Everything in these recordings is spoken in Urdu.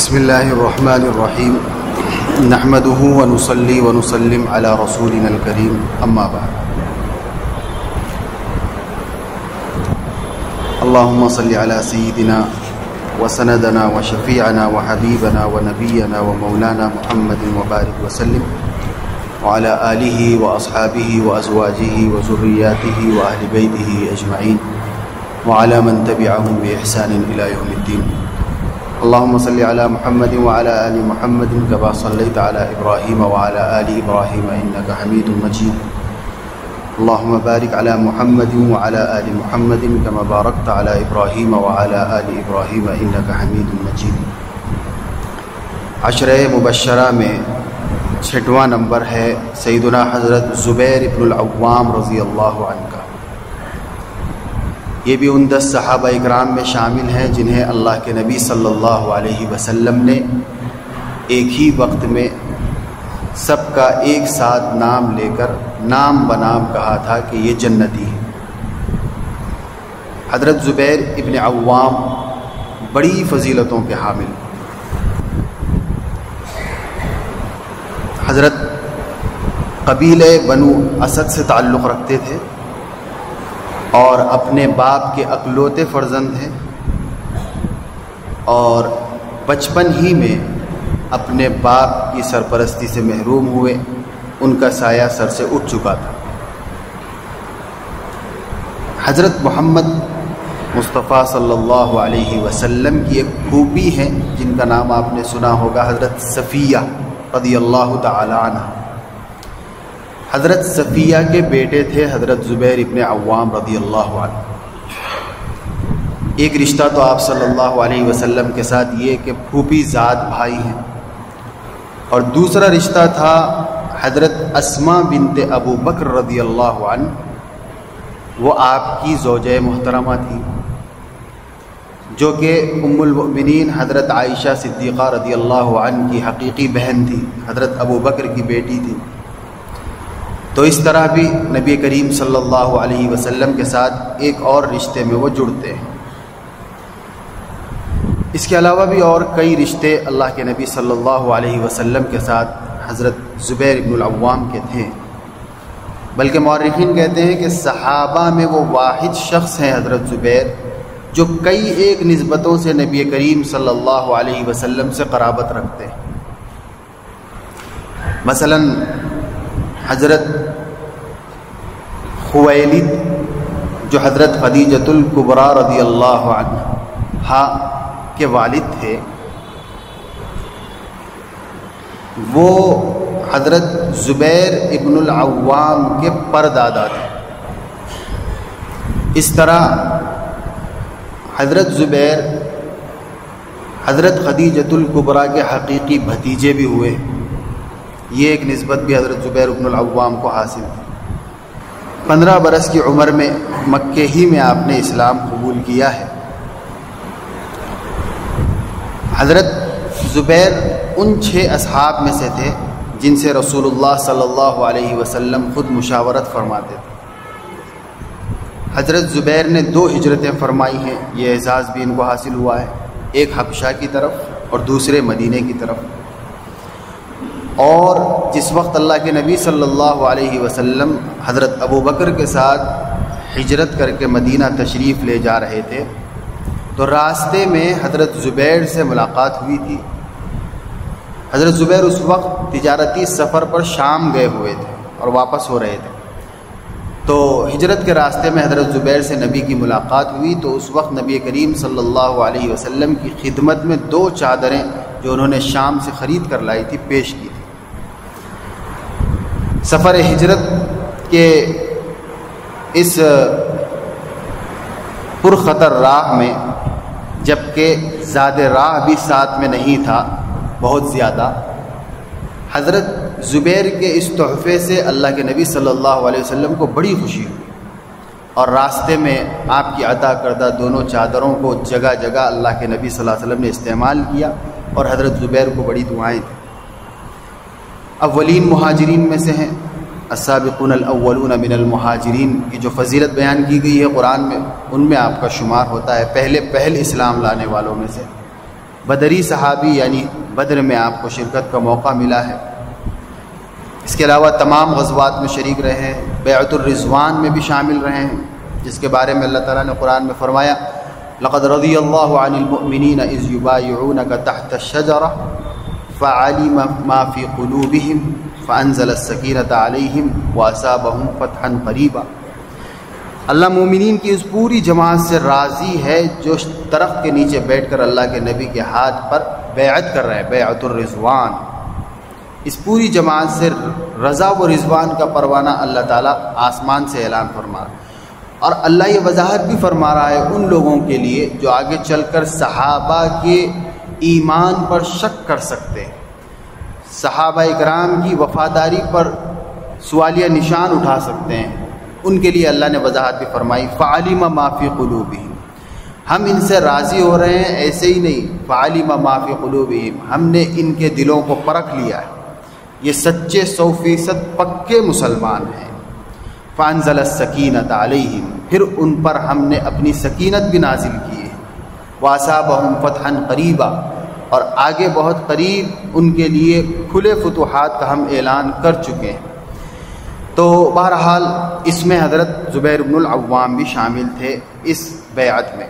بسم الله الرحمن الرحيم نحمده ونصلي ونسلم على رسولنا الكريم أما بعد اللهم صل على سيدنا وسندنا وشفيعنا وحبيبنا ونبينا ومولانا محمد وبارك وسلم وعلى آله وأصحابه وأزواجه وذرياته وأهل بيته أجمعين وعلى من تبعهم بإحسان إلى يوم الدين اللهم صل على محمد وعلى آل محمد كما صليت على إبراهيم وعلى آل إبراهيم إنك حميد مجيد اللهم بارك على محمد وعلى آل محمد كما باركت على إبراهيم وعلى آل إبراهيم إنك حميد مجيد. عشرہ مبشرہ میں 6واں نمبر ہے سیدنا حضرت زبیر ابن العوام رضی اللہ عنہ کا. یہ بھی ان 10 صحابہ اکرام میں شامل ہیں جنہیں اللہ کے نبی صلی اللہ علیہ وسلم نے ایک ہی وقت میں سب کا ایک ساتھ نام لے کر نام بنام کہا تھا کہ یہ جنتی ہے. حضرت زبیر ابن عوام بڑی فضیلتوں کے حامل. حضرت قبیلہ بنو اسد سے تعلق رکھتے تھے اور اپنے باپ کے اکلوتے فرزند ہیں اور بچپن ہی میں اپنے باپ کی سرپرستی سے محروم ہوئے. ان کا سایہ سر سے اٹھ چکا تھا. حضرت محمد مصطفیٰ صلی اللہ علیہ وسلم کی ایک پھوپھی ہیں جن کا نام آپ نے سنا ہوگا، حضرت صفیہ رضی اللہ تعالی عنہ. حضرت صفیہ کے بیٹے تھے حضرت زبیر ابن عوام رضی اللہ عنہ. ایک رشتہ تو آپ صلی اللہ علیہ وسلم کے ساتھ یہ کہ پھوپھی ذات بھائی ہیں، اور دوسرا رشتہ تھا حضرت اسماء بنت ابو بکر رضی اللہ عنہ. وہ آپ کی زوجہ محترمہ تھی جو کہ ام المؤمنین حضرت عائشہ صدیقہ رضی اللہ عنہ کی حقیقی بہن تھی، حضرت ابو بکر کی بیٹی تھی. تو اس طرح بھی نبی کریم صلی اللہ علیہ وسلم کے ساتھ ایک اور رشتے میں وہ جڑتے ہیں. اس کے علاوہ بھی اور کئی رشتے اللہ کے نبی صلی اللہ علیہ وسلم کے ساتھ حضرت زبیر ابن العوام کے تھے. بلکہ مورخین کہتے ہیں کہ صحابہ میں وہ واحد شخص ہیں حضرت زبیر جو کئی ایک نسبتوں سے نبی کریم صلی اللہ علیہ وسلم سے قرابت رکھتے ہیں. مثلا حضرت خویلد جو حضرت خدیجۃ الکبریٰ رضی اللہ عنہا کے والد تھے، وہ حضرت زبیر ابن العوام کے پردادا تھے. اس طرح حضرت زبیر حضرت خدیجۃ الکبریٰ کے حقیقی بھتیجے بھی ہوئے. یہ ایک نسبت بھی حضرت زبیر ابن العوام کو حاصل تھی. 15 برس کی عمر میں مکے ہی میں آپ نے اسلام قبول کیا ہے. حضرت زبیر ان 6 اصحاب میں سے تھے جن سے رسول اللہ صلی اللہ علیہ وسلم خود مشاورت فرماتے تھے. حضرت زبیر نے 2 ہجرتیں فرمائی ہیں. یہ اعزاز بھی ان کو حاصل ہوا ہے، ایک حبشہ کی طرف اور دوسرے مدینے کی طرف. اور جس وقت اللہ کے نبی صلی اللہ علیہ وسلم حضرت ابو بکر کے ساتھ ہجرت کر کے مدینہ تشریف لے جا رہے تھے تو راستے میں حضرت زبیر سے ملاقات ہوئی تھی. حضرت زبیر اس وقت تجارتی سفر پر شام گئے ہوئے تھے اور واپس ہو رہے تھے. تو ہجرت کے راستے میں حضرت زبیر سے نبی کی ملاقات ہوئی تو اس وقت نبی کریم صلی اللہ علیہ وسلم کی خدمت میں 2 چادریں جو انہوں نے شام سے خرید کر لائی تھی پیش کی تھی. سفر ہجرت کے اس پرخطر راہ میں جبکہ زاد راہ بھی ساتھ میں نہیں تھا بہت زیادہ، حضرت زبیر کے اس تحفے سے اللہ کے نبی صلی اللہ علیہ وسلم کو بڑی خوشی ہوئی اور راستے میں آپ کی عطا کردہ 2 چادروں کو جگہ جگہ اللہ کے نبی صلی اللہ علیہ وسلم نے استعمال کیا اور حضرت زبیر کو بڑی دعائیں تھیں. اولین مہاجرین میں سے ہیں. السابقون الاولون من المہاجرین کی جو فضیلت بیان کی گئی ہے قرآن میں، ان میں آپ کا شمار ہوتا ہے، پہلے اسلام لانے والوں میں سے. بدری صحابی یعنی بدر میں آپ کو شرکت کا موقع ملا ہے۔ اس کے علاوہ تمام غزوات میں شریک رہے ہیں، بیعت الرضوان میں بھی شامل رہے ہیں، جس کے بارے میں اللہ تعالیٰ نے قرآن میں فرمایا لقد رضی اللہ عن المؤمنین اذ یبایعونک تحت الشجرہ فعلم ما فی قلوبہم فانزل السکینۃ علیہم واصابہم فتحا قریبا۔ اللہ مومنین کی اس پوری جماعت سے راضی ہے جو درخت کے نیچے بیٹھ کر اللہ کے نبی کے ہاتھ پر بیعت کر رہے ہیں، بیعت الرضوان۔ اس پوری جماعت سے رضا و رضوان کا پروانہ اللہ تعالیٰ آسمان سے اعلان فرما رہا ہے، اور اللہ یہ وضاحت بھی فرما رہا ہے ان لوگوں کے لیے جو آگے چل کر صحابہ کے ایمان پر شک کر سکتے ہیں، صحابہ اکرام کی وفاداری پر سوالیہ نشان اٹھا سکتے ہیں، ان کے لیے اللہ نے وضاحت بھی فرمائی فعلم ما فی قلوبہم۔ ہم ان سے راضی ہو رہے ہیں ایسے ہی نہیں، فعلم ما فی قلوبہم، ہم نے ان کے دلوں کو پرکھ لیا ہے، یہ سچے 100% پکے مسلمان ہیں۔ فانزل السکینۃ علیہم، پھر ان پر ہم نے اپنی سکینت بھی نازل کی ہے، واصابہم فتحا قریبا، اور آگے بہت قریب ان کے لیے کھلے فتوحات کا ہم اعلان کر چکے ہیں۔ تو بہرحال اس میں حضرت زبیر بن العوام بھی شامل تھے اس بیعت میں،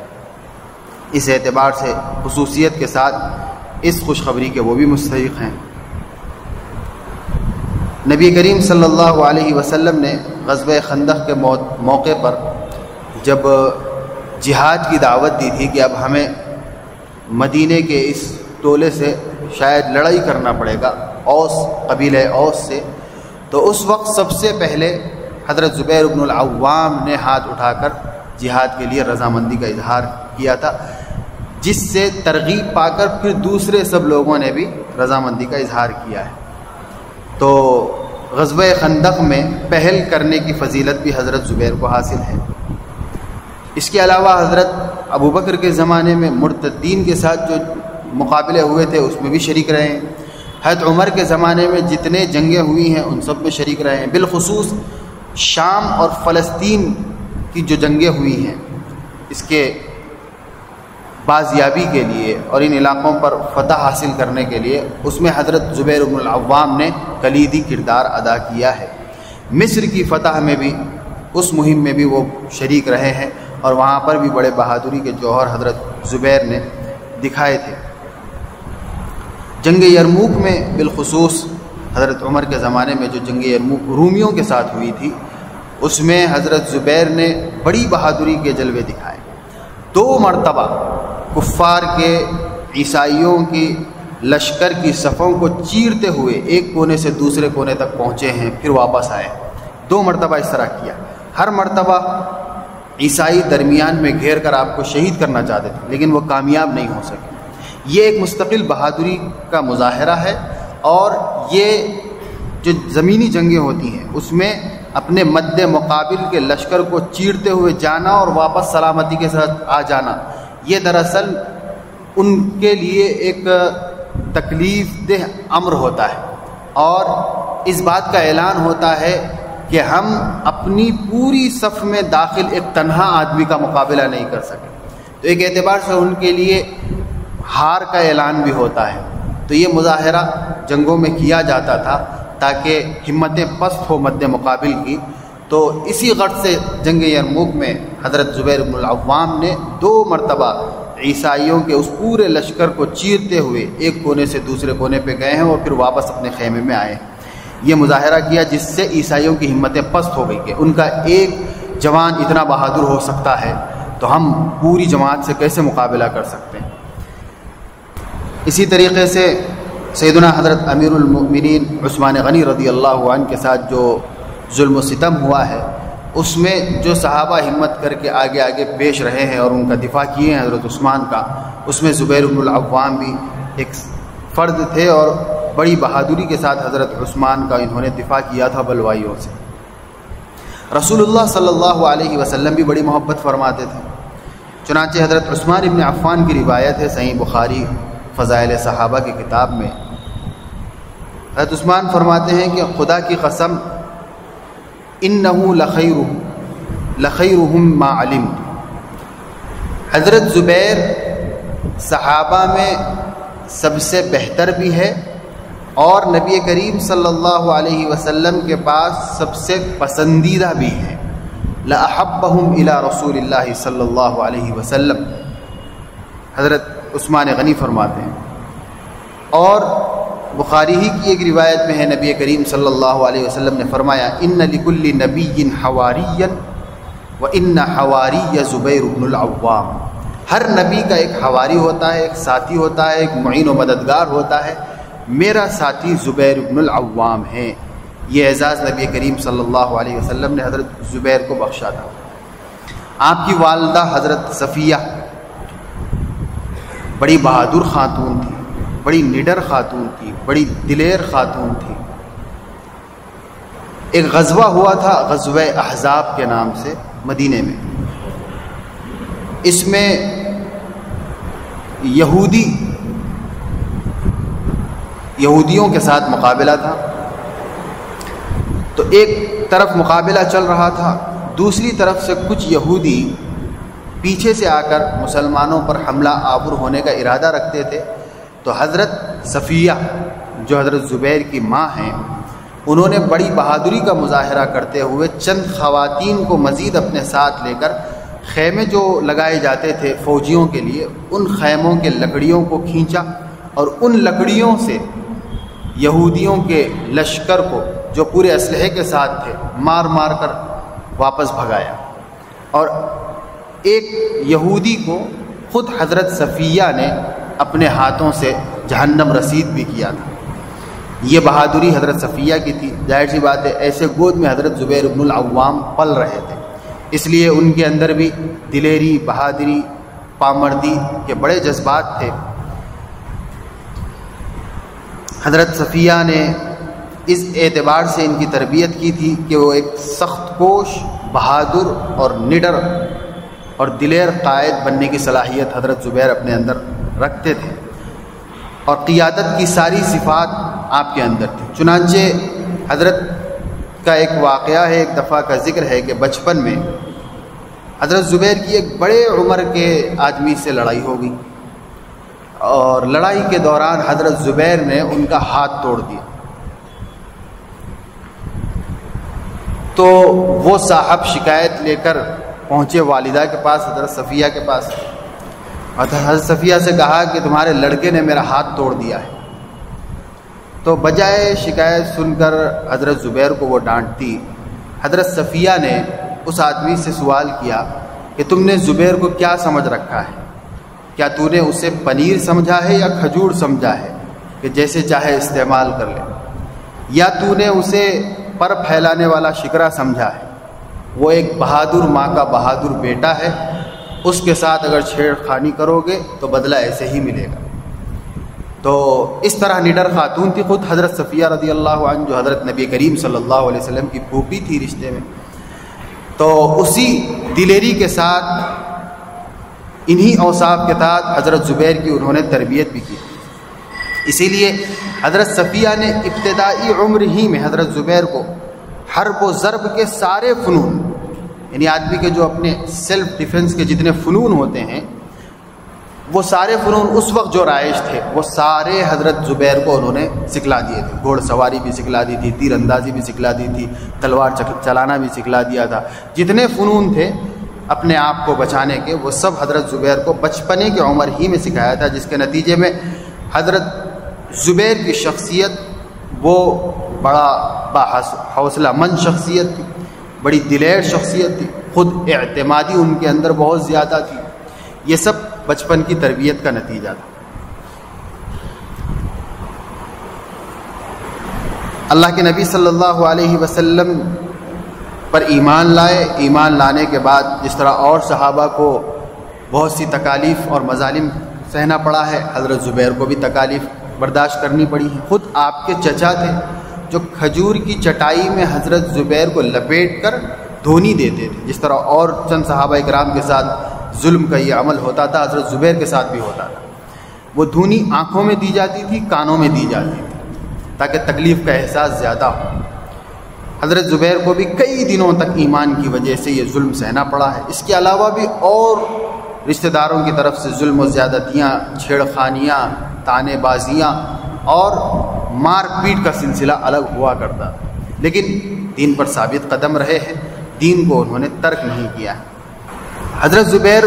اس اعتبار سے خصوصیت کے ساتھ اس خوشخبری کے وہ بھی مستحق ہیں۔ نبی کریم صلی اللہ علیہ وسلم نے غزوہ خندق کے موقع پر جب جہاد کی دعوت دی تھی کہ اب ہمیں مدینے کے اس ٹولے سے شاید لڑائی کرنا پڑے گا، اوس قبیلہ اوس سے، تو اس وقت سب سے پہلے حضرت زبیر بن العوام نے ہاتھ اٹھا کر جہاد کے لیے رضامندی کا اظہار کیا تھا، جس سے ترغیب پا کر پھر دوسرے سب لوگوں نے بھی رضامندی کا اظہار کیا ہے۔ تو غزوہ خندق میں پہل کرنے کی فضیلت بھی حضرت زبیر کو حاصل ہے۔ اس کے علاوہ حضرت ابوبکر کے زمانے میں مرتدین کے ساتھ جو مقابلے ہوئے تھے اس میں بھی شریک رہے ہیں، حضرت عمر کے زمانے میں جتنے جنگیں ہوئی ہیں ان سب میں شریک رہے ہیں، بالخصوص شام اور فلسطین کی جو جنگیں ہوئی ہیں اس کے بازیابی کے لیے اور ان علاقوں پر فتح حاصل کرنے کے لیے اس میں حضرت زبیر بن العوام نے کلیدی کردار ادا کیا ہے۔ مصر کی فتح میں بھی اس مہم میں بھی وہ شریک رہے ہیں اور وہاں پر بھی بڑے بہادری کے جوہر حضرت زبیر نے دکھائے تھے۔ جنگ یرموک میں بالخصوص حضرت عمر کے زمانے میں جو جنگ یرموک رومیوں کے ساتھ ہوئی تھی اس میں حضرت زبیر نے بڑی بہادری کے جلوے دکھائے، 2 مرتبہ کفار کے عیسائیوں کی لشکر کی صفوں کو چیرتے ہوئے ایک کونے سے دوسرے کونے تک پہنچے ہیں، پھر واپس آئے، 2 مرتبہ اس طرح کیا۔ ہر مرتبہ عیسائی درمیان میں گھیر کر آپ کو شہید کرنا چاہتے تھے لیکن وہ کامیاب نہیں ہو سکے۔ یہ ایک مستقل بہادری کا مظاہرہ ہے، اور یہ جو زمینی جنگیں ہوتی ہیں اس میں اپنے مد مقابل کے لشکر کو چیرتے ہوئے جانا اور واپس سلامتی کے ساتھ آ جانا، یہ دراصل ان کے لیے ایک تکلیف دہ امر ہوتا ہے، اور اس بات کا اعلان ہوتا ہے کہ ہم اپنی پوری صف میں داخل ایک تنہا آدمی کا مقابلہ نہیں کر سکے، تو ایک اعتبار سے ان کے لیے ہار کا اعلان بھی ہوتا ہے۔ تو یہ مظاہرہ جنگوں میں کیا جاتا تھا تاکہ ہمتیں پست ہو مد مقابل کی، تو اسی غرض سے جنگ یرموک میں حضرت زبیر بن العوام نے 2 مرتبہ عیسائیوں کے اس پورے لشکر کو چیرتے ہوئے ایک کونے سے دوسرے کونے پہ گئے ہیں اور پھر واپس اپنے خیمے میں آئے ہیں۔ یہ مظاہرہ کیا جس سے عیسائیوں کی ہمتیں پست ہو گئی کہ ان کا ایک جوان اتنا بہادر ہو سکتا ہے تو ہم پوری جماعت سے کیسے مقابلہ کر سکتے ہیں۔ اسی طریقے سے سیدنا حضرت امیر المؤمنین عثمان غنی رضی اللہ عنہ کے ساتھ جو ظلم و ستم ہوا ہے اس میں جو صحابہ ہمت کر کے آگے آگے پیش رہے ہیں اور ان کا دفاع کیے ہیں حضرت عثمان کا، اس میں زبیر بن العوام بھی ایک فرد تھے اور بڑی بہادری کے ساتھ حضرت عثمان کا انہوں نے دفاع کیا تھا بلوائیوں سے۔ رسول اللہ صلی اللہ علیہ وسلم بھی بڑی محبت فرماتے تھے، چنانچہ حضرت عثمان ابن عفان کی روایت ہے صحیح بخاری فضائل صحابہ کی کتاب میں، حضرت عثمان فرماتے ہیں کہ خدا کی قسم انہو لخیرہم ما علمت، حضرت زبیر صحابہ میں سب سے بہتر بھی ہے اور نبی کریم صلی اللہ علیہ وسلم کے پاس سب سے پسندیدہ بھی ہے۔ لَأَحَبَّهُمْ إِلَىٰ رَسُولِ اللَّهِ صلی اللہ علیہ وسلم، حضرت عثمان غنی فرماتے ہیں۔ اور بخاری ہی کی ایک روایت میں ہے، نبی کریم صلی اللہ علیہ وسلم نے فرمایا إِنَّ لِكُلِّ نَبِيٍّ حَوَارِيًّا وَإِنَّ حَوَارِيَّ زُبَيْرُ بْنُ الْعَوَّامِ۔ ہر نبی کا ایک حواری ہوتا ہے، ایک ساتھی ہوتا ہے، ایک معین و مددگار ہوتا ہے، میرا ساتھی زبیر بن العوام ہے۔ یہ اعزاز نبی کریم صلی اللہ علیہ وسلم نے حضرت زبیر کو بخشا تھا۔ آپ کی والدہ حضرت صفیہ بڑی بہادر خاتون تھی، بڑی نڈر خاتون تھی، بڑی دلیر خاتون تھی۔ ایک غزوہ ہوا تھا غزوہ احزاب کے نام سے مدینے میں، اس میں یہودیوں کے ساتھ مقابلہ تھا۔ تو ایک طرف مقابلہ چل رہا تھا، دوسری طرف سے کچھ یہودی پیچھے سے آ کر مسلمانوں پر حملہ آور ہونے کا ارادہ رکھتے تھے۔ تو حضرت صفیہ جو حضرت زبیر کی ماں ہیں، انہوں نے بڑی بہادری کا مظاہرہ کرتے ہوئے چند خواتین کو مزید اپنے ساتھ لے کر خیمے جو لگائے جاتے تھے فوجیوں کے لیے، ان خیموں کے لکڑیوں کو کھینچا اور ان لکڑیوں سے یہودیوں کے لشکر کو جو پورے اسلحے کے ساتھ تھے مار مار کر واپس بھگایا۔ اور ایک یہودی کو خود حضرت صفیہ نے اپنے ہاتھوں سے جہنم رسید بھی کیا تھا۔ یہ بہادری حضرت صفیہ کی تھی۔ ظاہر سی بات ہے ایسے گود میں حضرت زبیر بن العوام پل رہے تھے، اس لیے ان کے اندر بھی دلیری، بہادری، پامردی کے بڑے جذبات تھے۔ حضرت صفیہ نے اس اعتبار سے ان کی تربیت کی تھی کہ وہ ایک سخت کوش، بہادر اور نڈر اور دلیر قائد بننے کی صلاحیت حضرت زبیر اپنے اندر رکھتے تھے، اور قیادت کی ساری صفات آپ کے اندر تھی۔ چنانچہ حضرت کا ایک واقعہ ہے، ایک دفعہ کا ذکر ہے کہ بچپن میں حضرت زبیر کی ایک بڑے عمر کے آدمی سے لڑائی ہو گئی، اور لڑائی کے دوران حضرت زبیر نے ان کا ہاتھ توڑ دیا۔ تو وہ صاحب شکایت لے کر پہنچے والدہ کے پاس، حضرت صفیہ کے پاس، اور حضرت صفیہ سے کہا کہ تمہارے لڑکے نے میرا ہاتھ توڑ دیا ہے۔ تو بجائے شکایت سن کر حضرت زبیر کو وہ ڈانٹتی، حضرت صفیہ نے اس آدمی سے سوال کیا کہ تم نے زبیر کو کیا سمجھ رکھا ہے؟ کیا تو نے اسے پنیر سمجھا ہے یا کھجور سمجھا ہے کہ جیسے چاہے استعمال کر لے، یا تو نے اسے پر پھیلانے والا شکرا سمجھا ہے؟ وہ ایک بہادر ماں کا بہادر بیٹا ہے، اس کے ساتھ اگر چھیڑ خانی کرو گے تو بدلہ ایسے ہی ملے گا۔ تو اس طرح نڈر خاتون تھی خود حضرت صفیہ رضی اللہ عنہ، جو حضرت نبی کریم صلی اللہ علیہ وسلم کی پھوپھی تھی رشتے میں۔ تو اسی دلیری کے ساتھ، انہی اوصاف کے ساتھ حضرت زبیر کی انہوں نے تربیت بھی کی۔ اسی لیے حضرت صفیہ نے ابتدائی عمر ہی میں حضرت زبیر کو حرب و ضرب کے سارے فنون، یعنی آدمی کے جو اپنے سیلف ڈیفنس کے جتنے فنون ہوتے ہیں، وہ سارے فنون اس وقت جو رائج تھے وہ سارے حضرت زبیر کو انہوں نے سکھلا دیے تھے۔ گھوڑ سواری بھی سکھلا دی تھی، تیر اندازی بھی سکھلا دی تھی، تلوار چلانا بھی سکھلا دیا تھا۔ جتنے فنون تھے اپنے آپ کو بچانے کے، وہ سب حضرت زبیر کو بچپنے کی عمر ہی میں سکھایا تھا، جس کے نتیجے میں حضرت زبیر کی شخصیت وہ بڑا حوصلہ مند شخصیت تھی، بڑی دلیر شخصیت تھی، خود اعتمادی ان کے اندر بہت زیادہ تھی۔ یہ سب بچپن کی تربیت کا نتیجہ تھا۔ اللہ کے نبی صلی اللہ علیہ وسلم پر ایمان لائے، ایمان لانے کے بعد جس طرح اور صحابہ کو بہت سی تکالیف اور مظالم سہنا پڑا ہے، حضرت زبیر کو بھی تکالیف برداشت کرنی پڑی ہے۔ خود آپ کے چچا تھے جو کھجور کی چٹائی میں حضرت زبیر کو لپیٹ کر دھونی دیتے تھے، جس طرح اور چند صحابہ اکرام کے ساتھ ظلم کا یہ عمل ہوتا تھا، حضرت زبیر کے ساتھ بھی ہوتا تھا۔ وہ دھونی آنکھوں میں دی جاتی تھی، کانوں میں دی جاتی تھی، تاکہ تکلیف کا احساس زیادہ ہو۔ حضرت زبیر کو بھی کئی دنوں تک ایمان کی وجہ سے یہ ظلم سہنا پڑا ہے۔ اس کے علاوہ بھی اور رشتہ داروں کی طرف سے ظلم و زیادتیاں، چھیڑ خانیاں، تانے بازیاں اور مار پیٹ کا سلسلہ الگ ہوا کرتا، لیکن دین پر ثابت قدم رہے ہیں، دین کو انہوں نے ترک نہیں کیا ہے۔ حضرت زبیر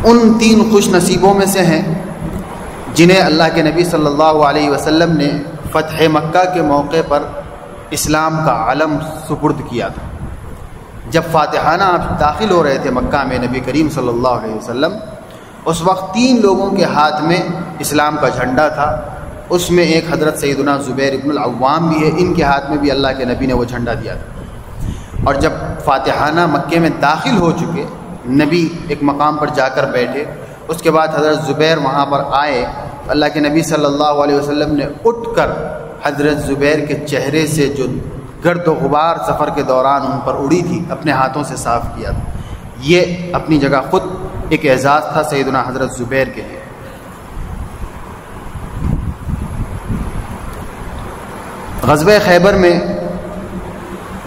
ان 3 خوش نصیبوں میں سے ہیں جنہیں اللہ کے نبی صلی اللہ علیہ وسلم نے فتح مکہ کے موقع پر اسلام کا علم سپرد کیا تھا۔ جب فاتحانہ آپ داخل ہو رہے تھے مکہ میں نبی کریم صلی اللہ علیہ وسلم، اس وقت 3 لوگوں کے ہاتھ میں اسلام کا جھنڈا تھا، اس میں ایک حضرت سیدنا زبیر ابن العوام بھی ہے، ان کے ہاتھ میں بھی اللہ کے نبی نے وہ جھنڈا دیا تھا۔ اور جب فاتحانہ مکے میں داخل ہو چکے، نبی ایک مقام پر جا کر بیٹھے، اس کے بعد حضرت زبیر وہاں پر آئے، اللہ کے نبی صلی اللہ علیہ وسلم نے اٹھ کر حضرت زبیر کے چہرے سے جو گرد و غبار سفر کے دوران ان پر اڑی تھی اپنے ہاتھوں سے صاف کیا تھا۔ یہ اپنی جگہ خود ایک اعزاز تھا سیدنا حضرت زبیر کے لیے۔ غزوہ خیبر میں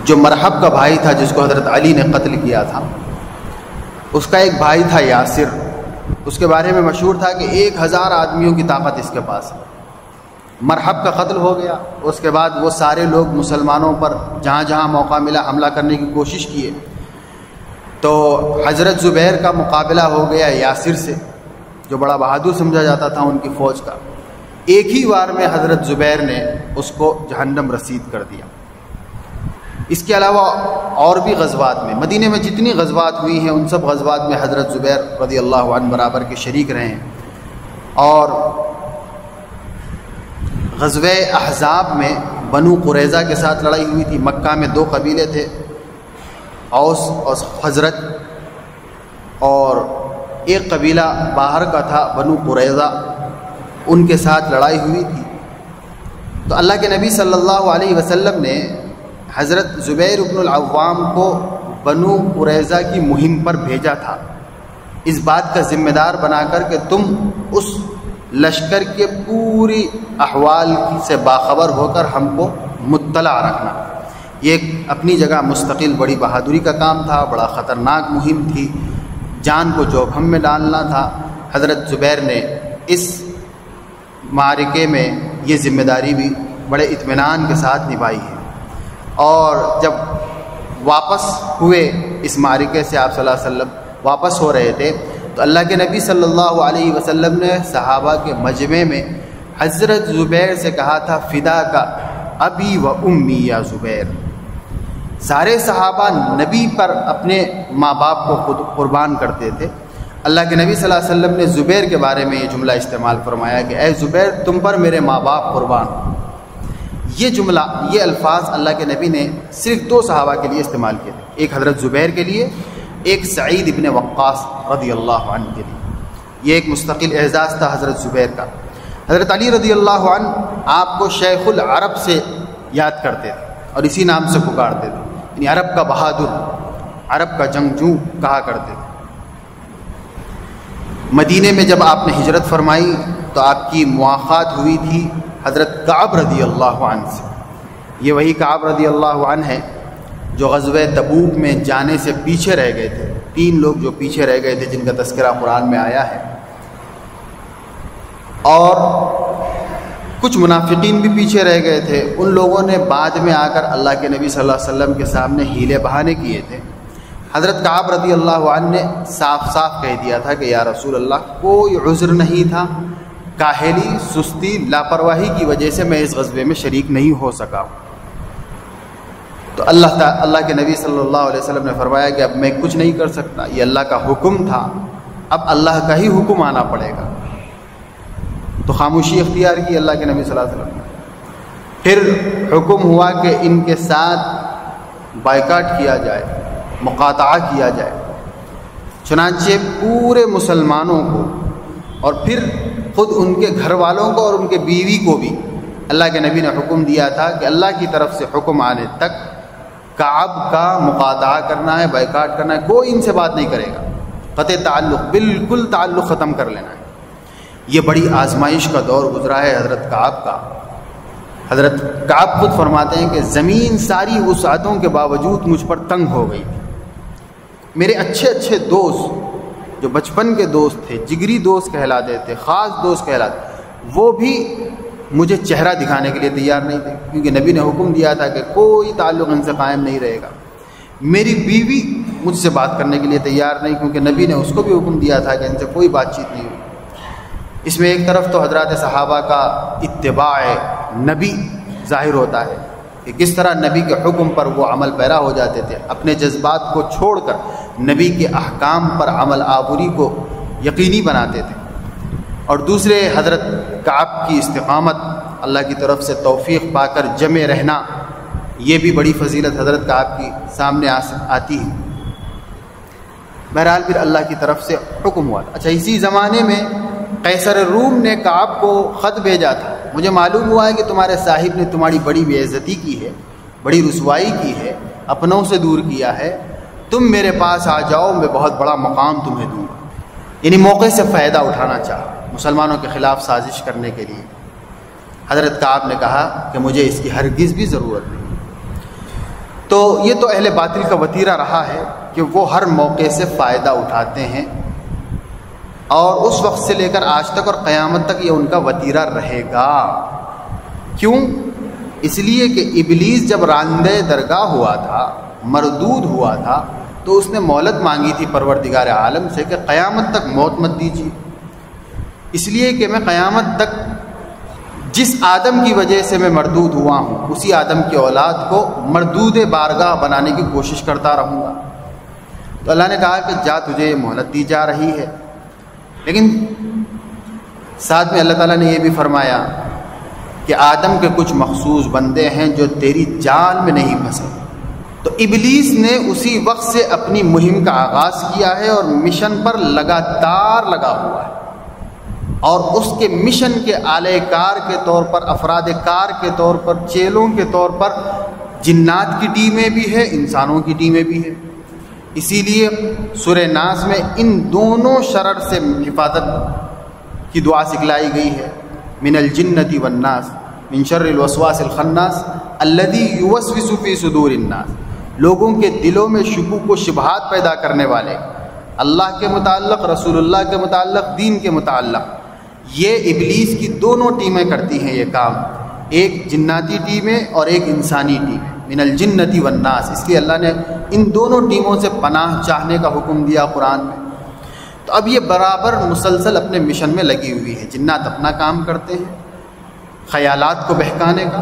جو مرحب کا بھائی تھا جس کو حضرت علی نے قتل کیا تھا، اس کا ایک بھائی تھا یاسر، اس کے بارے میں مشہور تھا کہ 1000 آدمیوں کی طاقت اس کے پاس ہے۔ مرحب کا قتل ہو گیا، اس کے بعد وہ سارے لوگ مسلمانوں پر جہاں جہاں موقع ملا حملہ کرنے کی کوشش کیے، تو حضرت زبیر کا مقابلہ ہو گیا یاسر سے، جو بڑا بہادر سمجھا جاتا تھا ان کی فوج کا۔ ایک ہی وار میں حضرت زبیر نے اس کو جہنم رسید کر دیا۔ اس کے علاوہ اور بھی غزوات میں، مدینے میں جتنی غزوات ہوئی ہیں ان سب غزوات میں حضرت زبیر رضی اللہ عنہ برابر کے شریک رہے ہیں۔ اور غزوہ احزاب میں بنو قریظہ کے ساتھ لڑائی ہوئی تھی۔ مکہ میں 2 قبیلے تھے، اوس اور حضرت، اور ایک قبیلہ باہر کا تھا بنو قریظہ، ان کے ساتھ لڑائی ہوئی تھی۔ تو اللہ کے نبی صلی اللہ علیہ وسلم نے حضرت زبیر ابن العوام کو بنو قریظہ کی مہم پر بھیجا تھا، اس بات کا ذمہ دار بنا کر کہ تم اس لشکر کے پوری احوال سے باخبر ہو کر ہم کو مطلع رکھنا۔ یہ ایک اپنی جگہ مستقل بڑی بہادری کا کام تھا، بڑا خطرناک مہم تھی، جان کو جوخم میں ڈالنا تھا۔ حضرت زبیر نے اس معرکے میں یہ ذمہ داری بھی بڑے اطمینان کے ساتھ نبھائی ہے۔ اور جب واپس ہوئے اس معرکے سے، آپ صلی اللہ علیہ وسلم واپس ہو رہے تھے، تو اللہ کے نبی صلی اللہ علیہ وسلم نے صحابہ کے مجمع میں حضرت زبیر سے کہا تھا، فدا کا ابی و امی یا زبیر۔ سارے صحابہ نبی پر اپنے ماں باپ کو خود قربان کرتے تھے۔ اللہ کے نبی صلی اللہ علیہ وسلم نے زبیر کے بارے میں یہ جملہ استعمال فرمایا کہ اے زبیر، تم پر میرے ماں باپ قربان۔ یہ جملہ، یہ الفاظ اللہ کے نبی نے صرف 2 صحابہ کے لیے استعمال کیے تھے، ایک حضرت زبیر کے لیے، ایک سعید ابن وقاص رضی اللہ عنہ کے لیے۔ یہ ایک مستقل اعزاز تھا حضرت زبیر کا۔ حضرت علی رضی اللہ عنہ آپ کو شیخ العرب سے یاد کرتے تھے اور اسی نام سے پکارتے تھے، یعنی عرب کا بہادر، عرب کا جنگجو کہا کرتے تھے۔ مدینے میں جب آپ نے ہجرت فرمائی تو آپ کی مواخات ہوئی تھی حضرت کعب رضی اللہ عنہ سے۔ یہ وہی کعب رضی اللہ عنہ ہے جو غزوہ تبوک میں جانے سے پیچھے رہ گئے تھے۔ 3 لوگ جو پیچھے رہ گئے تھے جن کا تذکرہ قرآن میں آیا ہے، اور کچھ منافقین بھی پیچھے رہ گئے تھے۔ ان لوگوں نے بعد میں آ کر اللہ کے نبی صلی اللہ علیہ وسلم کے سامنے ہیلے بہانے کیے تھے۔ حضرت کعب رضی اللہ عنہ نے صاف صاف کہہ دیا تھا کہ یا رسول اللہ، کوئی عذر نہیں تھا، کاہلی، سستی، لاپرواہی کی وجہ سے میں اس غزوے میں شریک نہیں ہو سکا۔ تو اللہ کے نبی صلی اللہ علیہ وسلم نے فرمایا کہ اب میں کچھ نہیں کر سکتا، یہ اللہ کا حکم تھا، اب اللہ کا ہی حکم آنا پڑے گا۔ تو خاموشی اختیار کی اللہ کے نبی صلی اللہ علیہ وسلم نے۔ پھر حکم ہوا کہ ان کے ساتھ بائیکاٹ کیا جائے، مقاطعہ کیا جائے۔ چنانچہ پورے مسلمانوں کو اور پھر خود ان کے گھر والوں کو اور ان کے بیوی کو بھی اللہ کے نبی نے حکم دیا تھا کہ اللہ کی طرف سے حکم آنے تک کعب کا مقاطعہ کرنا ہے، بائیکاٹ کرنا ہے، کوئی ان سے بات نہیں کرے گا، قطع تعلق، بالکل تعلق ختم کر لینا ہے۔ یہ بڑی آزمائش کا دور گزرا ہے حضرت کعب کا۔ حضرت کعب خود فرماتے ہیں کہ زمین ساری وسعتوں کے باوجود مجھ پر تنگ ہو گئی۔ میرے اچھے اچھے دوست جو بچپن کے دوست تھے، جگری دوست کہلاتے تھے، خاص دوست کہلاتے، وہ بھی مجھے چہرہ دکھانے کے لیے تیار نہیں تھے، کیونکہ نبی نے حکم دیا تھا کہ کوئی تعلق ان سے قائم نہیں رہے گا۔ میری بیوی مجھ سے بات کرنے کے لیے تیار نہیں، کیونکہ نبی نے اس کو بھی حکم دیا تھا کہ ان سے کوئی بات چیت نہیں ہوئی۔ اس میں ایک طرف تو حضرات صحابہ کا اتباع نبی ظاہر ہوتا ہے کہ کس طرح نبی کے حکم پر وہ عمل پیرا ہو جاتے تھے، اپنے جذبات کو چھوڑ کر نبی کے احکام پر عمل آوری کو یقینی بناتے تھے، اور دوسرے حضرت کعب کی استقامت، اللہ کی طرف سے توفیق پا کر جمع رہنا، یہ بھی بڑی فضیلت حضرت کعب کی سامنے آتی ہے۔ بہرحال پھر اللہ کی طرف سے حکم ہوا۔ اچھا، اسی زمانے میں قیصر روم نے کعب کو خط بھیجا تھا، مجھے معلوم ہوا ہے کہ تمہارے صاحب نے تمہاری بڑی بے عزتی کی ہے، بڑی رسوائی کی ہے، اپنوں سے دور کیا ہے، تم میرے پاس آ جاؤ، میں بہت بڑا مقام تمہیں دوں گا۔ یعنی موقع سے فائدہ اٹھانا چاہا مسلمانوں کے خلاف سازش کرنے کے لیے۔ حضرت کعب نے کہا کہ مجھے اس کی ہرگز بھی ضرورت نہیں۔ تو یہ تو اہل باطل کا وتیرہ رہا ہے کہ وہ ہر موقع سے فائدہ اٹھاتے ہیں، اور اس وقت سے لے کر آج تک اور قیامت تک یہ ان کا وتیرہ رہے گا۔ کیوں؟ اس لیے کہ ابلیس جب راندہ درگاہ ہوا تھا، مردود ہوا تھا، تو اس نے مہلت مانگی تھی پروردگار عالم سے کہ قیامت تک موت مت دیجیے، اس لیے کہ میں قیامت تک جس آدم کی وجہ سے میں مردود ہوا ہوں، اسی آدم کی اولاد کو مردود بارگاہ بنانے کی کوشش کرتا رہوں گا۔ تو اللہ نے کہا کہ جا، تجھے یہ مہلت دی جا رہی ہے، لیکن ساتھ میں اللہ تعالیٰ نے یہ بھی فرمایا کہ آدم کے کچھ مخصوص بندے ہیں جو تیری جال میں نہیں پھنسے۔ تو ابلیس نے اسی وقت سے اپنی مہم کا آغاز کیا ہے اور مشن پر لگاتار لگا ہوا ہے، اور اس کے مشن کے اعلی کار کے طور پر، افراد کار کے طور پر، چیلوں کے طور پر جنات کی ٹیمیں بھی ہیں، انسانوں کی ٹیمیں بھی ہیں۔ اسی لیے سورہ ناس میں ان دونوں شرر سے حفاظت کی دعا سکھلائی گئی ہے، من الجنۃ والناس من شر الوسواس الخناس الذی یوسوس فی صدور الناس، لوگوں کے دلوں میں شکوک و شبہات پیدا کرنے والے، اللہ کے متعلق، رسول اللہ کے متعلق، دین کے متعلق۔ یہ ابلیس کی دونوں ٹیمیں کرتی ہیں یہ کام، ایک جناتی ٹیمیں اور ایک انسانی ٹیمیں، من الجنۃ والناس۔ اس لیے اللہ نے ان دونوں ٹیموں سے پناہ چاہنے کا حکم دیا قرآن میں۔ تو اب یہ برابر مسلسل اپنے مشن میں لگی ہوئی ہے، جنات اپنا کام کرتے ہیں خیالات کو بہکانے کا،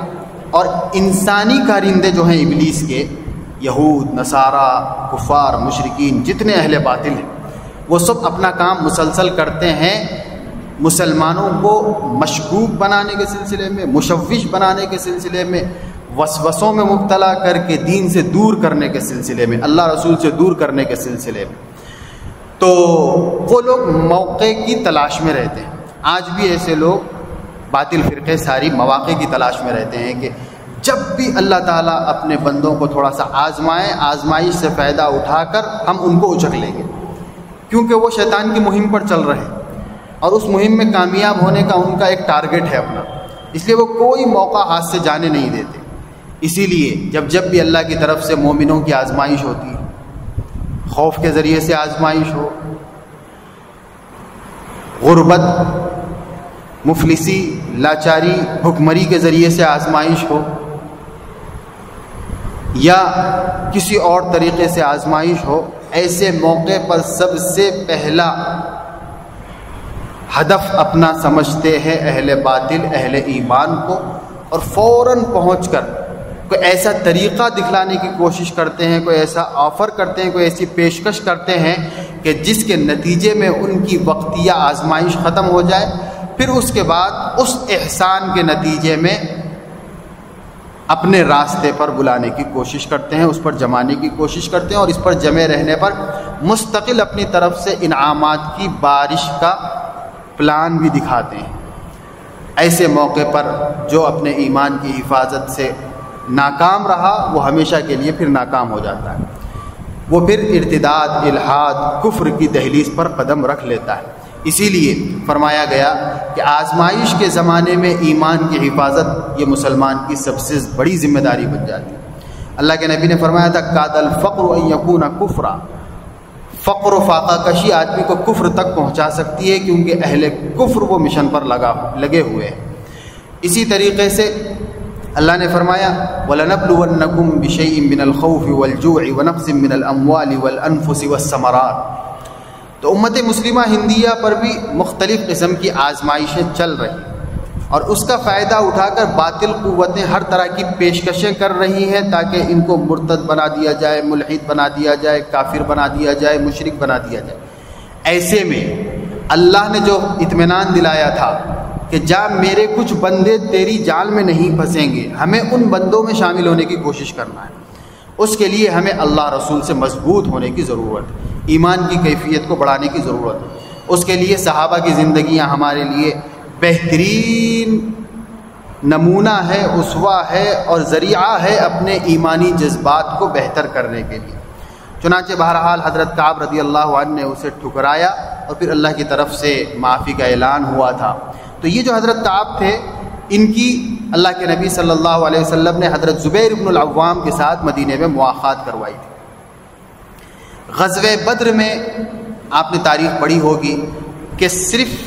اور انسانی کارندے جو ہیں ابلیس کے، یہود، نصارہ، کفار، مشرکین، جتنے اہل باطل ہیں، وہ سب اپنا کام مسلسل کرتے ہیں مسلمانوں کو مشکوک بنانے کے سلسلے میں، مشوش بنانے کے سلسلے میں، وسوسوں میں مبتلا کر کے دین سے دور کرنے کے سلسلے میں، اللہ رسول سے دور کرنے کے سلسلے میں۔ تو وہ لوگ موقع کی تلاش میں رہتے ہیں۔ آج بھی ایسے لوگ باطل فرقے ساری مواقع کی تلاش میں رہتے ہیں کہ جب بھی اللہ تعالیٰ اپنے بندوں کو تھوڑا سا آزمائے، آزمائش سے فائدہ اٹھا کر ہم ان کو اچک لیں گے، کیونکہ وہ شیطان کی مہم پر چل رہے ہیں، اور اس مہم میں کامیاب ہونے کا ان کا ایک ٹارگٹ ہے اپنا، اس لیے وہ کوئی موقع ہاتھ سے جانے نہیں دیتے۔ اسی لیے جب بھی اللہ کی طرف سے مومنوں کی آزمائش ہوتی ہے، خوف کے ذریعے سے آزمائش ہو، غربت، مفلسی، لاچاری، بھکمری کے ذریعے سے آزمائش ہو، یا کسی اور طریقے سے آزمائش ہو، ایسے موقع پر سب سے پہلا ہدف اپنا سمجھتے ہیں اہل باطل، اہل ایمان کو، اور فوراً پہنچ کر کوئی ایسا طریقہ دکھلانے کی کوشش کرتے ہیں، کوئی ایسا آفر کرتے ہیں، کوئی ایسی پیشکش کرتے ہیں کہ جس کے نتیجے میں ان کی وقتیہ آزمائش ختم ہو جائے، پھر اس کے بعد اس احسان کے نتیجے میں اپنے راستے پر بلانے کی کوشش کرتے ہیں، اس پر جمانے کی کوشش کرتے ہیں، اور اس پر جمے رہنے پر مستقل اپنی طرف سے انعامات کی بارش کا پلان بھی دکھاتے ہیں۔ ایسے موقع پر جو اپنے ایمان کی حفاظت سے ناکام رہا، وہ ہمیشہ کے لیے پھر ناکام ہو جاتا ہے، وہ پھر ارتداد، الحاد، کفر کی دہلیز پر قدم رکھ لیتا ہے۔ اسی لیے فرمایا گیا کہ آزمائش کے زمانے میں ایمان کی حفاظت یہ مسلمان کی سب سے بڑی ذمہ داری بن جاتی ہے۔ اللہ کے نبی نے فرمایا تھا، قاد الفقر ان یکون کفرا، فقر و فاقہ کشی آدمی کو کفر تک پہنچا سکتی ہے، کیونکہ اہل کفر وہ مشن پر لگے ہوئے ہیں۔ اسی طریقے سے اللہ نے فرمایا وَلَنَبْلُوَنَّكُمْ بِشَيْءٍ مِّنَ الْخَوْفِ وَالْجُوعِ وَنَقْصٍ مِّنَ الْأَمْوَالِ وَالْأَنفُسِ وَالثَّمَرَاتِ۔ تو امت مسلمہ ہندیہ پر بھی مختلف قسم کی آزمائشیں چل رہی اور اس کا فائدہ اٹھا کر باطل قوتیں ہر طرح کی پیشکشیں کر رہی ہیں تاکہ ان کو مرتد بنا دیا جائے، ملحد بنا دیا جائے، کافر بنا دیا جائے، مشرک بنا دیا جائے۔ ایسے میں اللہ نے جو اطمینان دلایا تھا کہ جا میرے کچھ بندے تیری جال میں نہیں پھنسیں گے، ہمیں ان بندوں میں شامل ہونے کی کوشش کرنا ہے۔ اس کے لیے ہمیں اللہ رسول سے مضبوط ہونے کی ضرورت ہے، ایمان کی کیفیت کو بڑھانے کی ضرورت ہے۔ اس کے لیے صحابہ کی زندگیاں ہمارے لیے بہترین نمونہ ہے، اسوہ ہے اور ذریعہ ہے اپنے ایمانی جذبات کو بہتر کرنے کے لیے۔ چنانچہ بہرحال حضرت کعب رضی اللہ عنہ نے اسے ٹھکرایا اور پھر اللہ کی طرف سے معافی کا اعلان ہوا تھا۔ تو یہ جو حضرت کعب تھے، ان کی اللہ کے نبی صلی اللہ علیہ وسلم نے حضرت زبیر بن العوام کے ساتھ مدینے میں مواخات کروائی تھی۔ غزوہ بدر میں آپ نے تاریخ پڑھی ہوگی کہ صرف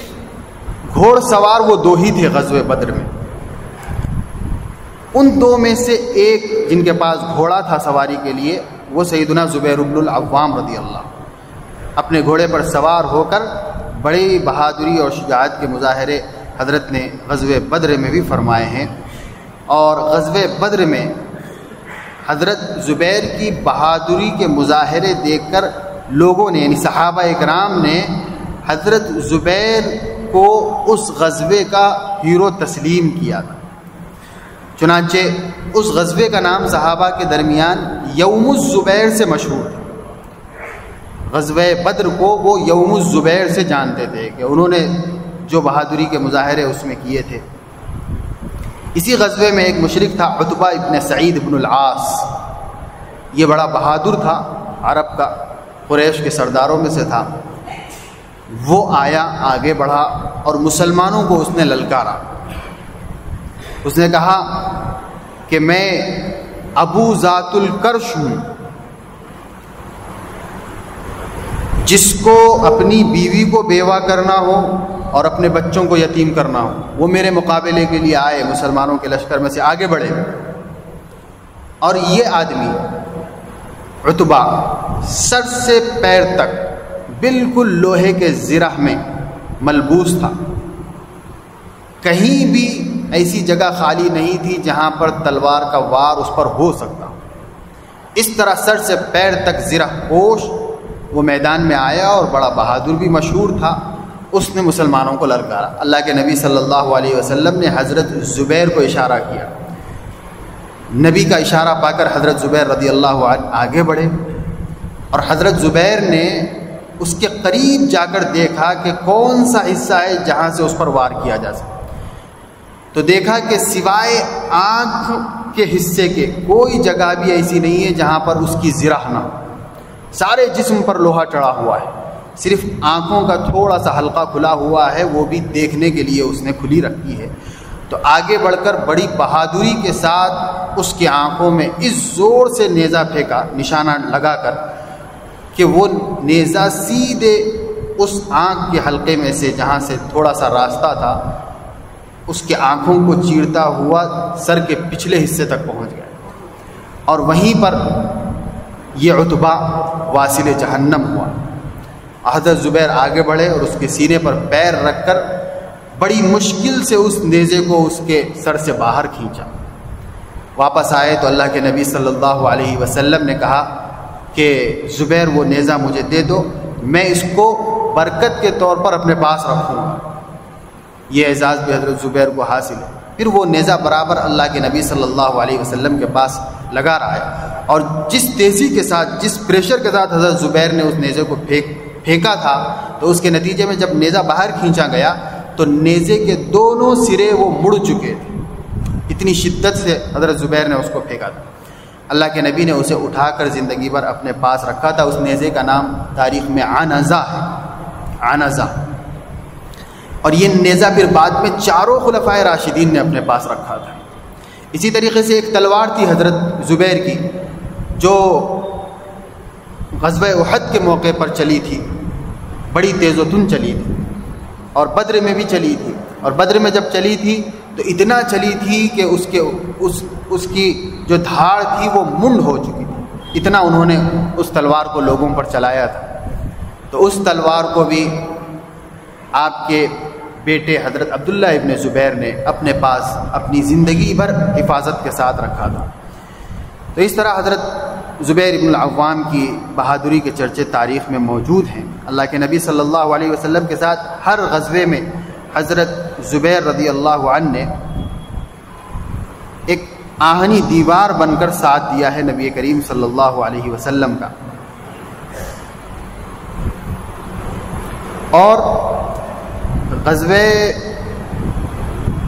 گھوڑ سوار وہ دو ہی تھے غزوہ بدر میں۔ ان دو میں سے ایک جن کے پاس گھوڑا تھا سواری کے لیے وہ سیدنا زبیر بن العوام رضی اللہ، اپنے گھوڑے پر سوار ہو کر بڑی بہادری اور شجاعت کے مظاہرے حضرت نے غزوہ بدر میں بھی فرمائے ہیں۔ اور غزوہ بدر میں حضرت زبیر کی بہادری کے مظاہرے دیکھ کر لوگوں نے یعنی صحابہ اکرام نے حضرت زبیر کو اس غزوے کا ہیرو تسلیم کیا تھا۔ چنانچہ اس غزوے کا نام صحابہ کے درمیان یوم الزبیر سے مشہور ہے۔ غزوہ بدر کو وہ یوم الزبیر سے جانتے تھے کہ انہوں نے جو بہادری کے مظاہرے اس میں کیے تھے۔ اسی غزوے میں ایک مشرک تھا عتبہ ابن سعید ابن العاص، یہ بڑا بہادر تھا، عرب کا قریش کے سرداروں میں سے تھا۔ وہ آیا، آگے بڑھا اور مسلمانوں کو اس نے للکارا۔ اس نے کہا کہ میں ابو ذات الکرش ہوں، جس کو اپنی بیوی کو بیوہ کرنا ہو اور اپنے بچوں کو یتیم کرنا ہو، وہ میرے مقابلے کے لیے آئے، مسلمانوں کے لشکر میں سے آگے بڑھے۔ اور یہ آدمی عتبہ سر سے پیر تک بالکل لوہے کے زرہ میں ملبوس تھا، کہیں بھی ایسی جگہ خالی نہیں تھی جہاں پر تلوار کا وار اس پر ہو سکتا۔ اس طرح سر سے پیر تک زرہ پوش وہ میدان میں آیا اور بڑا بہادر بھی مشہور تھا۔ اس نے مسلمانوں کو للکارا۔ اللہ کے نبی صلی اللہ علیہ وسلم نے حضرت زبیر کو اشارہ کیا، نبی کا اشارہ پا کر حضرت زبیر رضی اللہ عنہ آگے بڑھے اور حضرت زبیر نے اس کے قریب جا کر دیکھا کہ کون سا حصہ ہے جہاں سے اس پر وار کیا جا سکے۔ تو دیکھا کہ سوائے آنکھ کے حصے کے کوئی جگہ بھی ایسی نہیں ہے جہاں پر اس کی زرہ نہ ہو، سارے جسم پر لوہا چڑھا ہوا ہے، صرف آنکھوں کا تھوڑا سا حلقہ کھلا ہوا ہے، وہ بھی دیکھنے کے لیے اس نے کھلی رکھی ہے۔ تو آگے بڑھ کر بڑی بہادری کے ساتھ اس کی آنکھوں میں اس زور سے نیزہ پھینکا، نشانہ لگا کر کہ وہ نیزہ سیدھے اس آنکھ کے حلقے میں سے جہاں سے تھوڑا سا راستہ تھا اس کے آنکھوں کو چیرتا ہوا سر کے پچھلے حصے تک پہنچ گیا، اور وہیں پر یہ عتبہ واصل جہنم ہوا۔ حضرت زبیر آگے بڑھے اور اس کے سینے پر پیر رکھ کر بڑی مشکل سے اس نیزے کو اس کے سر سے باہر کھینچا۔ واپس آئے تو اللہ کے نبی صلی اللہ علیہ وسلم نے کہا کہ زبیر وہ نیزہ مجھے دے دو، میں اس کو برکت کے طور پر اپنے پاس رکھوں گا۔ یہ اعزاز بھی حضرت زبیر کو حاصل ہے۔ پھر وہ نیزہ برابر اللہ کے نبی صلی اللہ علیہ وسلم کے پاس لگا رہا ہے، اور جس تیزی کے ساتھ، جس پریشر کے ساتھ حضرت زبیر نے اس نیزے کو پھینکا تھا، تو اس کے نتیجے میں جب نیزہ باہر کھینچا گیا تو نیزے کے دونوں سرے وہ مڑ چکے تھے، اتنی شدت سے حضرت زبیر نے اس کو پھینکا تھا۔ اللہ کے نبی نے اسے اٹھا کر زندگی بھر اپنے پاس رکھا تھا۔ اس نیزے کا نام تاریخ میں عنزہ ہے، عنزہ۔ اور یہ نیزہ پھر بعد میں چاروں خلفائے راشدین نے اپنے پاس رکھا تھا۔ اسی طریقے سے ایک تلوار تھی حضرت زبیر کی جو غزوہ احد کے موقع پر چلی تھی، بڑی تیز و تند چلی تھی، اور بدر میں بھی چلی تھی، اور بدر میں جب چلی تھی تو اتنا چلی تھی کہ اس کی جو دھاڑ تھی وہ منڈ ہو چکی تھی، اتنا انہوں نے اس تلوار کو لوگوں پر چلایا تھا۔ تو اس تلوار کو بھی آپ کے بیٹے حضرت عبداللہ ابن زبیر نے اپنے پاس اپنی زندگی بھر حفاظت کے ساتھ رکھا تھا۔ تو اس طرح حضرت زبیر ابن العوام کی بہادری کے چرچے تاریخ میں موجود ہیں۔ اللہ کے نبی صلی اللہ علیہ وسلم کے ساتھ ہر غزوے میں حضرت زبیر رضی اللہ عنہ نے ایک آہنی دیوار بن کر ساتھ دیا ہے نبی کریم صلی اللہ علیہ وسلم کا۔ اور غزوہ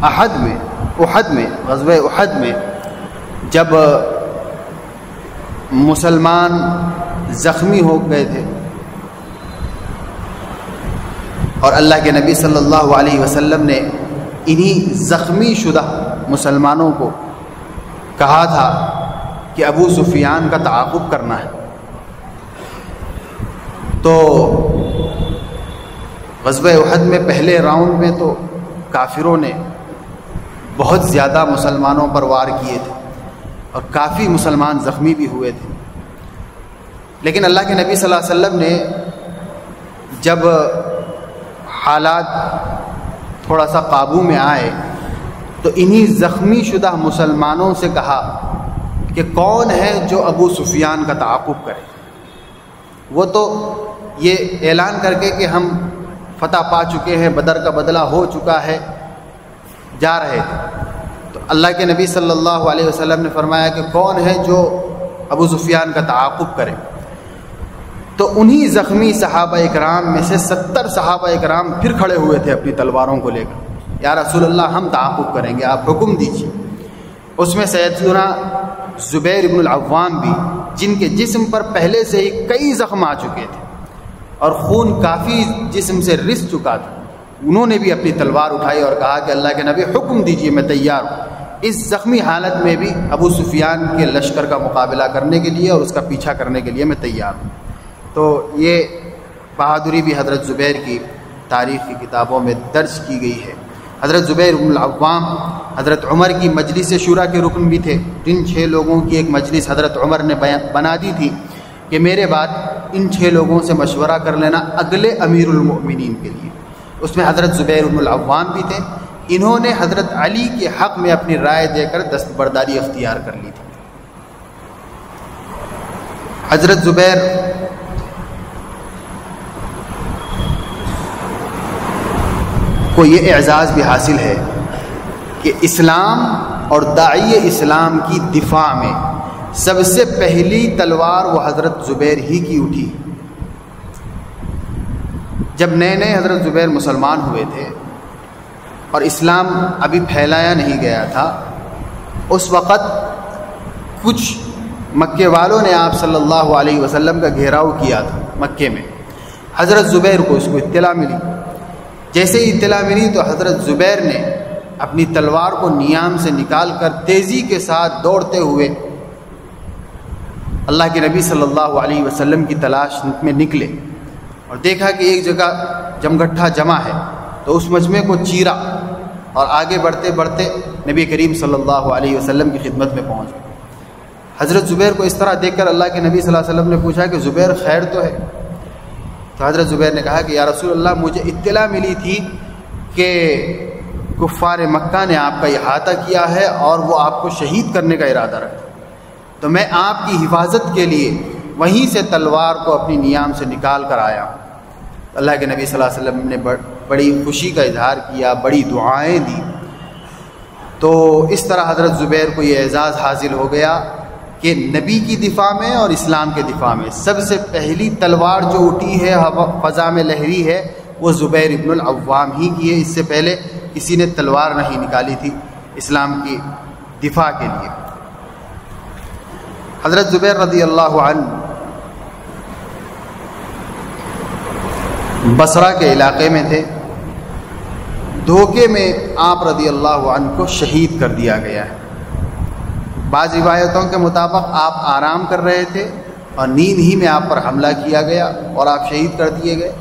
احد میں جب مسلمان زخمی ہو گئے تھے اور اللہ کے نبی صلی اللہ علیہ وسلم نے انہی زخمی شدہ مسلمانوں کو کہا تھا کہ ابو سفیان کا تعاقب کرنا ہے، تو غزوہ احد میں پہلے راؤنڈ میں تو کافروں نے بہت زیادہ مسلمانوں پر وار کیے تھے اور کافی مسلمان زخمی بھی ہوئے تھے، لیکن اللہ کے نبی صلی اللہ علیہ وسلم نے جب حالات تھوڑا سا قابو میں آئے تو انہی زخمی شدہ مسلمانوں سے کہا کہ کون ہے جو ابو سفیان کا تعاقب کرے۔ وہ تو یہ اعلان کر کے کہ ہم فتح پا چکے ہیں، بدر کا بدلہ ہو چکا ہے، جا رہے تھے، تو اللہ کے نبی صلی اللہ علیہ وسلم نے فرمایا کہ کون ہے جو ابو سفیان کا تعاقب کرے۔ تو انہی زخمی صحابہ اکرام میں سے 70 صحابہ اکرام پھر کھڑے ہوئے تھے اپنی تلواروں کو لے کر، یا رسول اللہ ہم تعاقب کریں گے، آپ حکم دیجیے۔ اس میں سیدنا زبیر ابن العوام بھی، جن کے جسم پر پہلے سے ہی کئی زخم آ چکے تھے اور خون کافی جسم سے رس چکا تھا، انہوں نے بھی اپنی تلوار اٹھائی اور کہا کہ اللہ کے نبی حکم دیجیے، میں تیار ہوں، اس زخمی حالت میں بھی ابو سفیان کے لشکر کا مقابلہ کرنے کے لیے اور اس کا پیچھا کرنے کے لیے میں تیار ہوں۔ تو یہ بہادری بھی حضرت زبیر کی تاریخ کی کتابوں میں درج کی گئی ہے۔ حضرت زبیر بن العوام حضرت عمر کی مجلس شورا کے رکن بھی تھے۔ جن 6 لوگوں کی ایک مجلس حضرت عمر نے بنا دی تھی کہ میرے بعد ان 6 لوگوں سے مشورہ کر لینا اگلے امیر المؤمنین کے لیے، اس میں حضرت زبیر بن العوام بھی تھے۔ انہوں نے حضرت علی کے حق میں اپنی رائے دے کر دستبرداری اختیار کر لی تھی۔ حضرت زبیر کو یہ اعزاز بھی حاصل ہے کہ اسلام اور داعی اسلام کی دفاع میں سب سے پہلی تلوار وہ حضرت زبیر ہی کی اٹھی۔ جب نئے نئے حضرت زبیر مسلمان ہوئے تھے اور اسلام ابھی پھیلایا نہیں گیا تھا، اس وقت کچھ مکے والوں نے آپ صلی اللہ علیہ وسلم کا گھیراؤ کیا تھا مکے میں۔ حضرت زبیر کو اس کو اطلاع ملی، جیسے ہی اطلاع ملی تو حضرت زبیر نے اپنی تلوار کو نیام سے نکال کر تیزی کے ساتھ دوڑتے ہوئے اللہ کے نبی صلی اللہ علیہ وسلم کی تلاش میں نکلے اور دیکھا کہ ایک جگہ جمگٹھا جمع ہے، تو اس مجمع کو چیرا اور آگے بڑھتے بڑھتے نبی کریم صلی اللہ علیہ وسلم کی خدمت میں پہنچ گئے۔ حضرت زبیر کو اس طرح دیکھ کر اللہ کے نبی صلی اللہ علیہ وسلم نے پوچھا کہ زبیر خیر تو ہے؟ تو حضرت زبیر نے کہا کہ یا رسول اللہ، مجھے اطلاع ملی تھی کہ کفار مکہ نے آپ کا احاطہ کیا ہے اور وہ آپ کو شہید کرنے کا ارادہ رکھتے، تو میں آپ کی حفاظت کے لیے وہیں سے تلوار کو اپنی نیام سے نکال کر آیا ہوں۔ اللہ کے نبی صلی اللہ علیہ وسلم نے بڑی خوشی کا اظہار کیا، بڑی دعائیں دی۔ تو اس طرح حضرت زبیر کو یہ اعزاز حاصل ہو گیا کہ نبی کی دفاع میں اور اسلام کے دفاع میں سب سے پہلی تلوار جو اٹھی ہے، فضا میں لہری ہے، وہ زبیر ابن العوام ہی کی ہے۔ اس سے پہلے کسی نے تلوار نہیں نکالی تھی اسلام کی دفاع کے لیے۔ حضرت زبیر رضی اللہ عنہ بصرہ کے علاقے میں تھے، دھوکے میں آپ رضی اللہ عنہ کو شہید کر دیا گیا ہے۔ بعض روایتوں کے مطابق آپ آرام کر رہے تھے اور نیند ہی میں آپ پر حملہ کیا گیا اور آپ شہید کر دیے گئے۔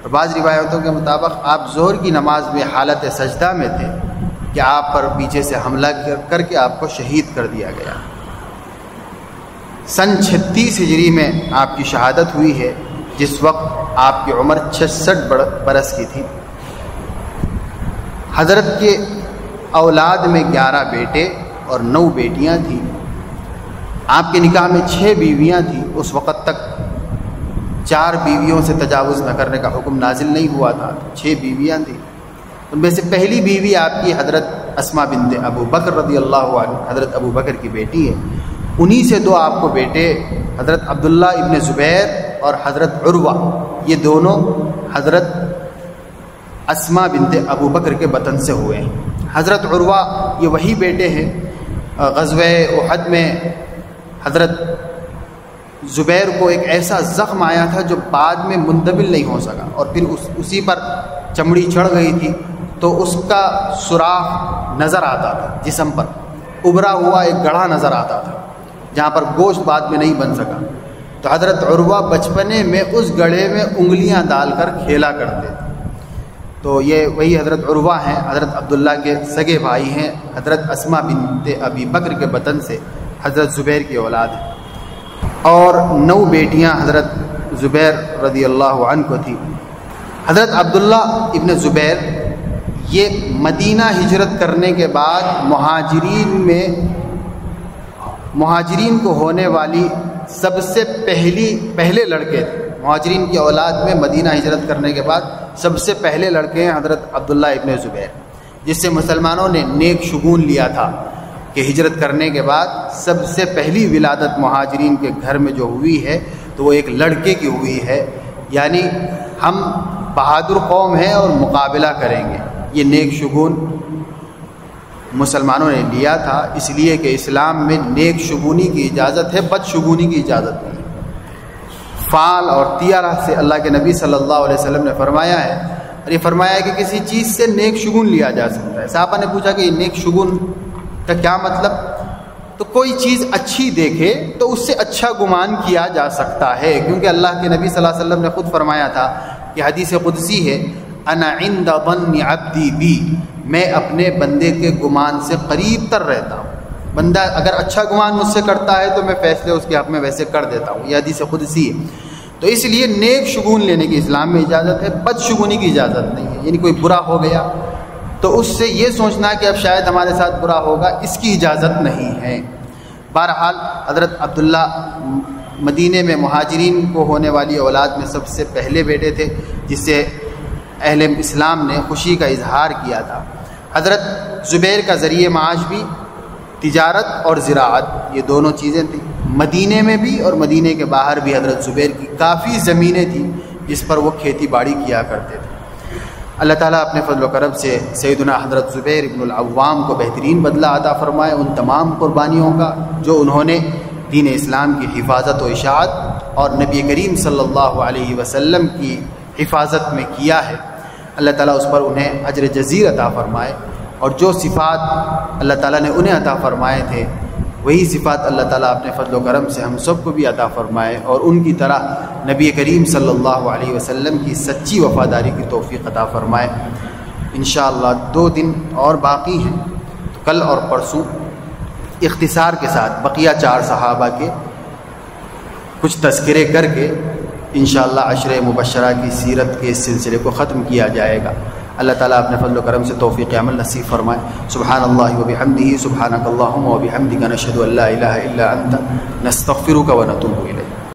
اور بعض روایتوں کے مطابق آپ ظہر کی نماز میں حالت سجدہ میں تھے کہ آپ پر پیچھے سے حملہ کر کے آپ کو شہید کر دیا گیا۔ سن 36 ہجری میں آپ کی شہادت ہوئی ہے، جس وقت آپ کی عمر 66 برس کی تھی۔ حضرت کے اولاد میں 11 بیٹے اور 9 بیٹیاں تھیں۔ آپ کے نکاح میں 6 بیویاں تھیں۔ اس وقت تک 4 بیویوں سے تجاوز نہ کرنے کا حکم نازل نہیں ہوا تھا، 6 بیویاں تھیں۔ ان میں سے پہلی بیوی آپ کی حضرت اسماء بنت ابو بکر رضی اللہ عنہ، حضرت ابو بکر کی بیٹی ہے۔ انہی سے 2 آپ کو بیٹے حضرت عبداللہ ابن زبیر اور حضرت عروہ، یہ دونوں حضرت اسماء بنت ابو بکر کے بطن سے ہوئے ہیں۔ حضرت عروہ یہ وہی بیٹے ہیں، غزوہ احد میں حضرت زبیر کو ایک ایسا زخم آیا تھا جو بعد میں منتقل نہیں ہو سکا، اور پھر اسی پر چمڑی چڑھ گئی تھی تو اس کا سوراخ نظر آتا تھا، جسم پر ابھرا ہوا ایک گڑھا نظر آتا تھا جہاں پر گوشت بعد میں نہیں بن سکا۔ تو حضرت عروہ بچپنے میں اس گڑھے میں انگلیاں ڈال کر کھیلا کرتے تھے۔ تو یہ وہی حضرت عروہ ہیں، حضرت عبداللہ کے سگے بھائی ہیں، حضرت اسماء بنت ابی بکر کے بطن سے حضرت زبیر کی اولاد ہے۔ اور 9 بیٹیاں حضرت زبیر رضی اللہ عنہ کو تھی۔ حضرت عبداللہ ابن زبیر یہ مدینہ ہجرت کرنے کے بعد مہاجرین کو ہونے والی سب سے پہلے لڑکے تھے۔ مہاجرین کی اولاد میں مدینہ ہجرت کرنے کے بعد سب سے پہلے لڑکے ہیں حضرت عبداللہ ابن زبیر، جس سے مسلمانوں نے نیک شگون لیا تھا کہ ہجرت کرنے کے بعد سب سے پہلی ولادت مہاجرین کے گھر میں جو ہوئی ہے تو وہ ایک لڑکے کی ہوئی ہے، یعنی ہم بہادر قوم ہیں اور مقابلہ کریں گے۔ یہ نیک شگون مسلمانوں نے لیا تھا، اس لیے کہ اسلام میں نیک شگونی کی اجازت ہے، بد شگونی کی اجازت نہیں۔ فعال اور طیارہ سے اللہ کے نبی صلی اللہ علیہ وسلم نے فرمایا ہے، اور یہ فرمایا ہے کہ کسی چیز سے نیک شگون لیا جا سکتا ہے۔ صحابہ نے پوچھا کہ یہ نیک شگون کا کیا مطلب؟ تو کوئی چیز اچھی دیکھے تو اس سے اچھا گمان کیا جا سکتا ہے، کیونکہ اللہ کے نبی صلی اللہ علیہ وسلم نے خود فرمایا تھا کہ حدیث قدسی ہے، انا عند ظن عبدی بی، میں اپنے بندے کے گمان سے قریب تر رہتا ہوں۔ بندہ اگر اچھا گمان مجھ سے کرتا ہے تو میں فیصلے اس کے حق میں ویسے کر دیتا ہوں، یہ حدیث قدسی ہے۔ تو اس لیے نیک شگون لینے کی اسلام میں اجازت ہے، بد شگونی کی اجازت نہیں ہے، یعنی کوئی برا ہو گیا تو اس سے یہ سوچنا کہ اب شاید ہمارے ساتھ برا ہوگا، اس کی اجازت نہیں ہے۔ بہرحال حضرت عبداللہ مدینے میں مہاجرین کو ہونے والی اولاد میں سب سے پہلے بیٹے تھے، جس سے اہل اسلام نے خوشی کا اظہار کیا تھا۔ حضرت زبیر کا ذریعہ معاش بھی تجارت اور زراعت، یہ دونوں چیزیں تھیں۔ مدینے میں بھی اور مدینے کے باہر بھی حضرت زبیر کی کافی زمینیں تھیں جس پر وہ کھیتی باڑی کیا کرتے تھے۔ اللہ تعالیٰ اپنے فضل و کرم سے سیدنا حضرت زبیر ابن العوام کو بہترین بدلہ عطا فرمائے ان تمام قربانیوں کا جو انہوں نے دین اسلام کی حفاظت و اشاعت اور نبی کریم صلی اللہ علیہ وسلم کی حفاظت میں کیا ہے۔ اللہ تعالیٰ اس پر انہیں اجر جزیر عطا فرمائے، اور جو صفات اللہ تعالیٰ نے انہیں عطا فرمائے تھے وہی صفات اللہ تعالیٰ اپنے فضل و کرم سے ہم سب کو بھی عطا فرمائے، اور ان کی طرح نبی کریم صلی اللہ علیہ وسلم کی سچی وفاداری کی توفیق عطا فرمائے۔ انشاءاللہ 2 دن اور باقی ہیں، تو کل اور پرسوں اختصار کے ساتھ بقیہ 4 صحابہ کے کچھ تذکرے کر کے انشاءاللہ عشر مبشرہ کی سیرت کے اس سلسلے کو ختم کیا جائے گا۔ اللہ تعالیٰ اپنے فضل و کرم سے توفیق عمل نصیب فرمائے۔ سبحان اللہ و بحمدہ، سبحانک اللہم و بحمدک، نشہد ان لا الہ الا انت، نستغفرک و نتوب الیک۔